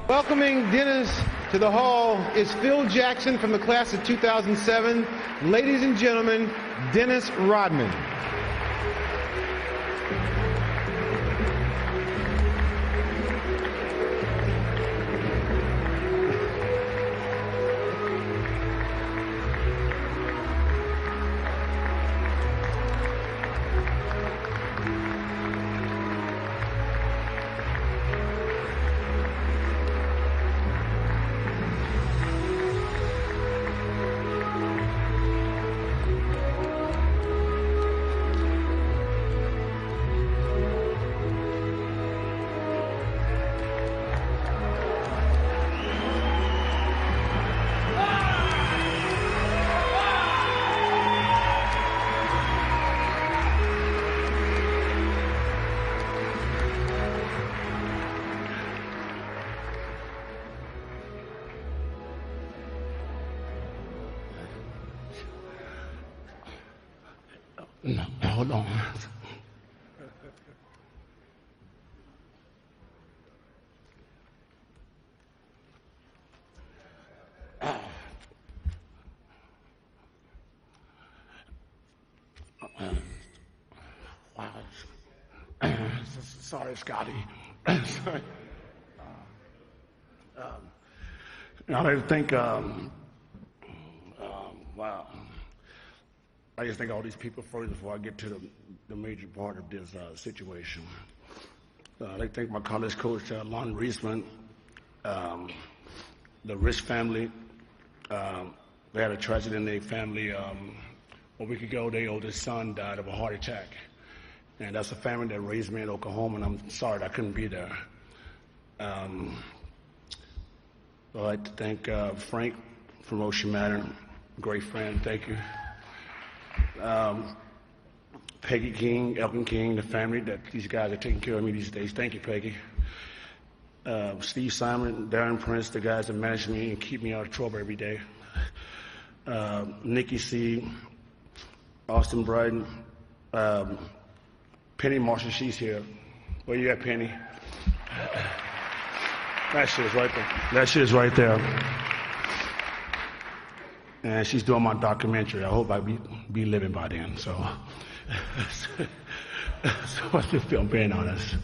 Welcoming Dennis to the hall is Phil Jackson from the class of 2007. Ladies and gentlemen, Dennis Rodman. No, hold on. Sorry, Scotty. Sorry. I think, wow. I just think all these people first before I get to the major part of this situation. I thank my college coach, Lon Reisman, the Rich family. They had a tragedy in their family. A week ago, their oldest son died of a heart attack. And that's a family that raised me in Oklahoma, and I'm sorry that I couldn't be there. I'd like to thank Frank from Ocean Manor, great friend, thank you. Peggy King, Elkin King, the family that these guys are taking care of me these days. Thank you, Peggy. Steve Simon, Darren Prince, the guys that manage me and keep me out of trouble every day. Nikki C., Austin Bryden, Penny Marshall, she's here. Where you at, Penny? That shit is right there. That shit is right there. And she's doing my documentary. I hope I be living by then. So I just feel being honest.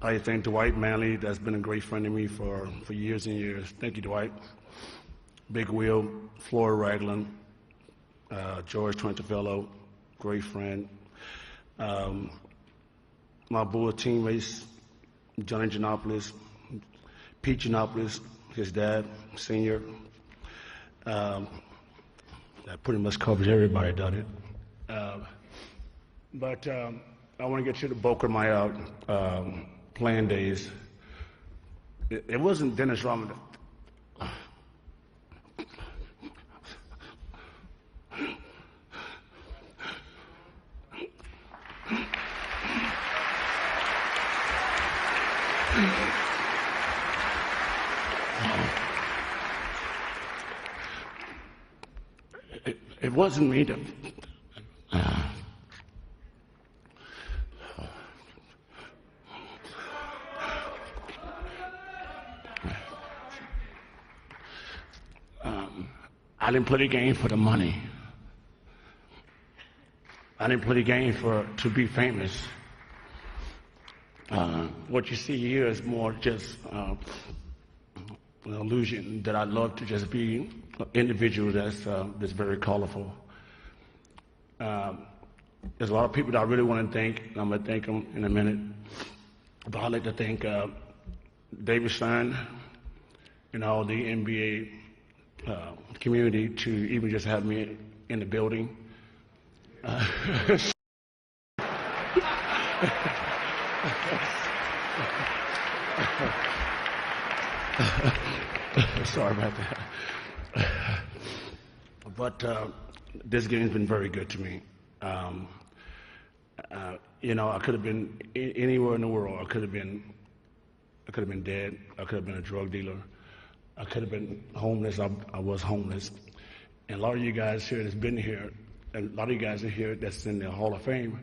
I thank Dwight Manley, that's been a great friend of me for years and years. Thank you, Dwight. Big Will, Flora Ragland, George Trintafello, great friend. My Bull teammates, Johnny Giannopoulos, Pete Giannopoulos, his dad, senior. That pretty much covers everybody, doesn't it? But I want to get to the bulk of my playing days. It wasn't Dennis Rodman. It wasn't me that. I didn't play the game for the money. I didn't play the game to be famous. What you see here is more just an illusion that I'd love to just be an individual that's very colorful. There's a lot of people that I really want to thank, and I'm going to thank them in a minute. But I'd like to thank David Stern and all the NBA community to even just have me in the building. Sorry about that. But this game's been very good to me. You know, I could have been anywhere in the world. I could have been dead. I could have been a drug dealer. I could have been homeless. I was homeless. And a lot of you guys here that's been here, and a lot of you guys are here that's in the Hall of Fame,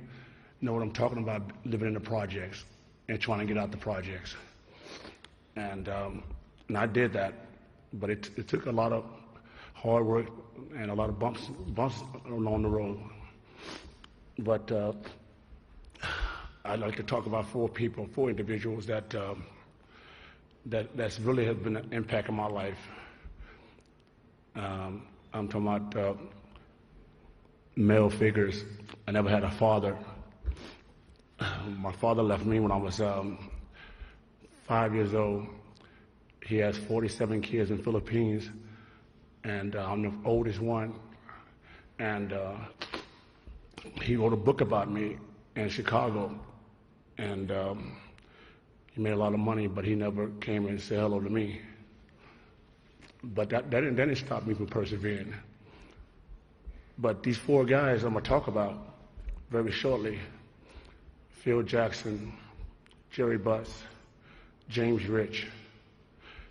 know what I'm talking about, living in the projects and trying to get out the projects. And I did that, but it took a lot of hard work and a lot of bumps along the road. But I'd like to talk about four individuals that's really has been an impact on my life. I'm talking about male figures. I never had a father. My father left me when I was 5 years old. He has 47 kids in the Philippines, and I'm the oldest one. And he wrote a book about me in Chicago, and he made a lot of money, but he never came and said hello to me. But that didn't stop me from persevering. But these four guys I'm going to talk about very shortly: Phil Jackson, Jerry Buss, James Rich,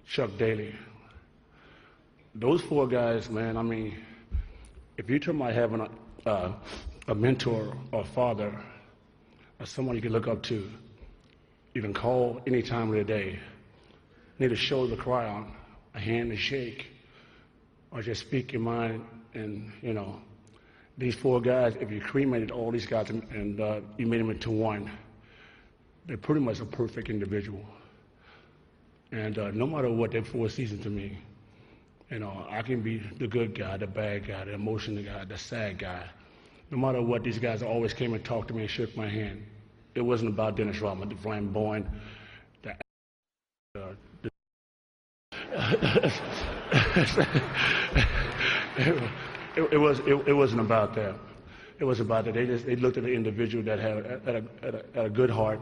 Chuck Daly. Those four guys, man, I mean, if you talk about having a mentor or father or someone you can look up to, you can call any time of the day, need a shoulder to cry on, a hand to shake, or just speak your mind. And, you know, these four guys, if you cremated all these guys and you made them into one, they're pretty much a perfect individual. And no matter what, they're four seasons to me. You know, I can be the good guy, the bad guy, the emotional guy, the sad guy. No matter what, these guys always came and talked to me and shook my hand. It wasn't about Dennis Rodman, the flamboyant, it wasn't about that. It was about that. They looked at the individual that had a good heart,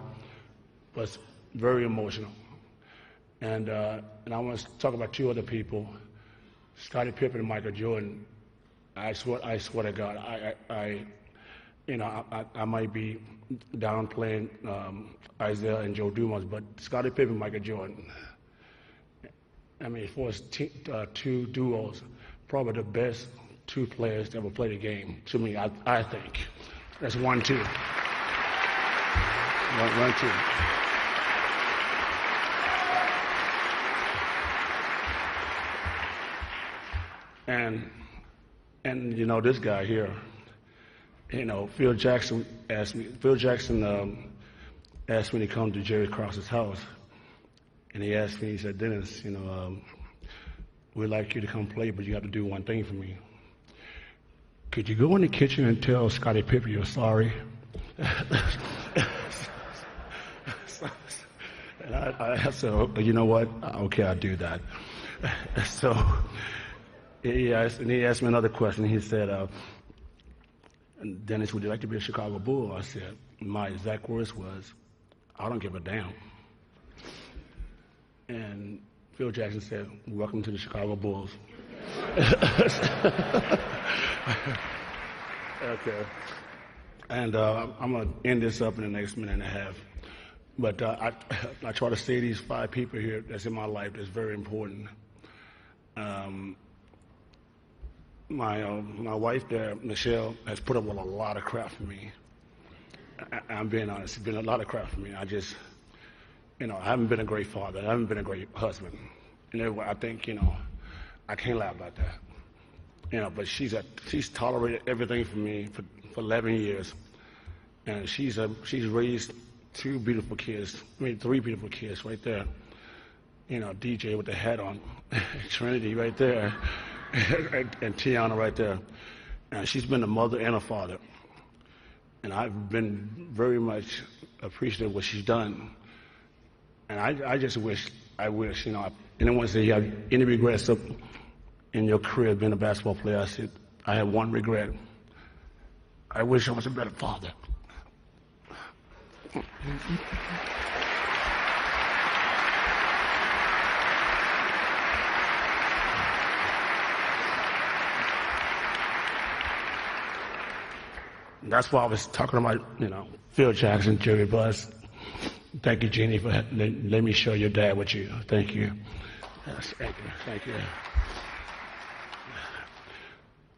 was very emotional. And I want to talk about two other people, Scottie Pippen and Michael Jordan. I swear to God, I might be downplaying Isaiah and Joe Dumars, but Scottie Pippen, Michael Jordan. I mean, for us two duos, probably the best two players to ever play the game. To me, I think that's 1-2. 1-2. And you know, this guy here, you know, Phil Jackson asked me to come to Jerry Krause's house, and he asked me, he said, Dennis, you know, we'd like you to come play, but you have to do one thing for me. Could you go in the kitchen and tell Scottie Pippen you're sorry? And I said, oh, you know what? Okay, I'll do that. So he asked me another question. He said, Dennis, would you like to be a Chicago Bull? I said, my exact words was, I don't give a damn. And Phil Jackson said, welcome to the Chicago Bulls. Okay. And I'm going to end this up in the next minute and a half. But I try to say these five people here that's in my life that's very important. My wife there, Michelle, has put up with a lot of crap for me. I'm being honest. It's been a lot of crap for me. I just, you know, I haven't been a great father. I haven't been a great husband. And I think, you know, I can't lie about that. You know, but she's tolerated everything from me for 11 years. And she's raised three beautiful kids right there. You know, DJ with the hat on, Trinity right there, and Tiana right there. And she's been a mother and a father. And I've been very much appreciative of what she's done. And I just wish, you know, anyone say you have any regrets in your career being a basketball player, I said, I have one regret. I wish I was a better father. That's why I was talking about, you know, Phil Jackson, Jerry Buss. Thank you, Jeannie, for letting me share your dad with you. Thank you. Yes, thank you.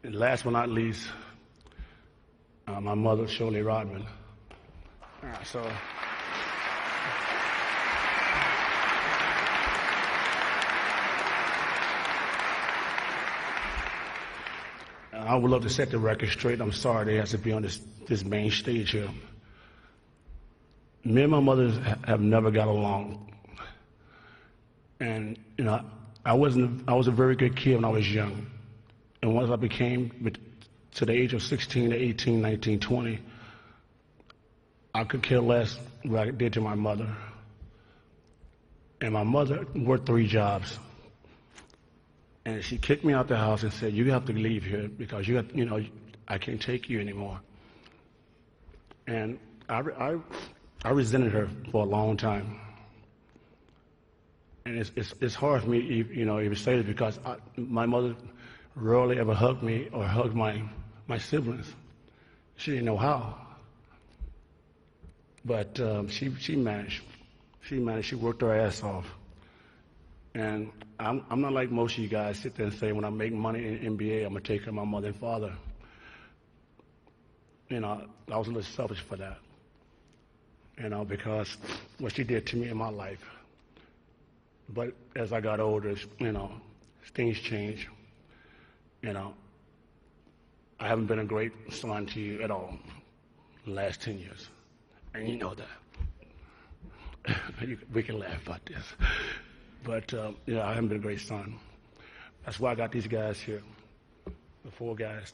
And last but not least, my mother, Shirley Rodman. So. I would love to set the record straight. I'm sorry they have to be on this main stage here. Me and my mother have never got along. And, you know, I was a very good kid when I was young. And once I became to the age of 16 to 18, 19, 20, I could care less what I did to my mother. And my mother worked 3 jobs. And she kicked me out the house and said, "You have to leave here because I can't take you anymore." And I resented her for a long time. And it's hard for me, even say this because my mother rarely ever hugged me or hugged my siblings. She didn't know how. But she managed. She worked her ass off. And I'm not like most of you guys sit there and say, when I make money in NBA, I'm going to take care of my mother and father. I was a little selfish for that. Because what she did to me in my life. But as I got older, things changed. I haven't been a great son to you at all the last 10 years. And you know that. We can laugh about this. But, I haven't been a great son. That's why I got these guys here. The four guys.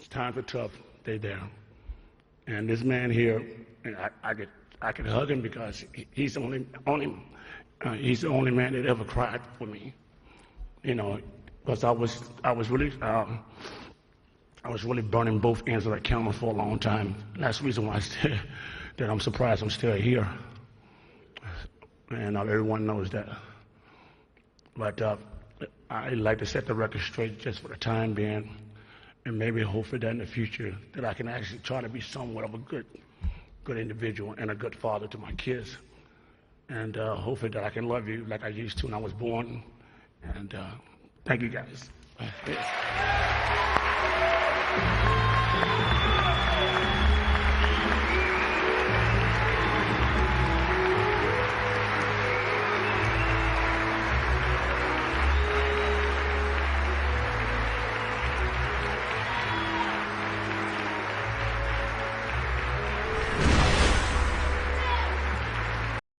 Times are tough. They're there. And this man here, I could hug him because he's the he's the only man that ever cried for me. Because I was really burning both ends of that camera for a long time. And that's the reason why that I'm surprised I'm still here. And everyone knows that. But I'd like to set the record straight just for the time being, and maybe hopefully that in the future that I can actually try to be somewhat of a good individual and a good father to my kids. And hopefully that I can love you like I used to when I was born. And thank you guys.